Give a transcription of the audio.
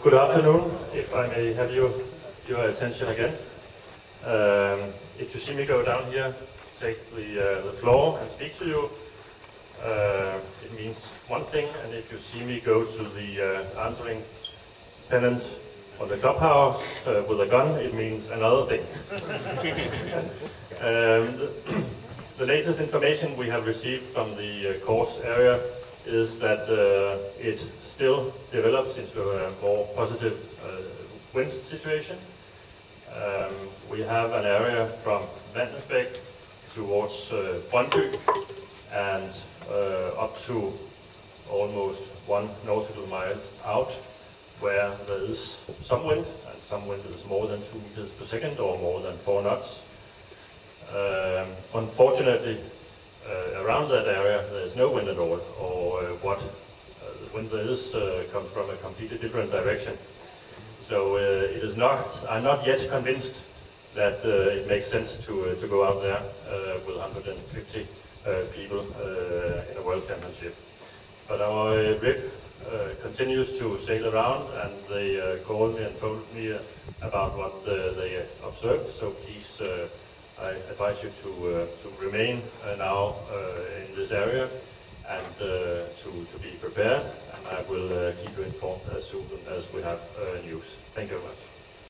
Good afternoon, if I may have your attention again. If you see me go down here to take the floor and speak to you, it means one thing, and if you see me go to the answering pennant on the clubhouse with a gun, it means another thing. The latest information we have received from the course area is that it still develops into a more positive wind situation. We have an area from Vandensbæk towards Brøndby and up to almost 1 nautical mile out, where there is some wind, and some wind is more than 2 meters per second or more than 4 knots. Unfortunately, around that area there is no wind at all, or what the wind there is comes from a completely different direction. So it is not. I'm not yet convinced that it makes sense to go out there with 150 people in a world championship. But our RIP continues to sail around, and they called me and told me about what they observed. So please, I advise you to remain now in this area and to be prepared. And I will keep you informed as soon as we have news. Thank you very much.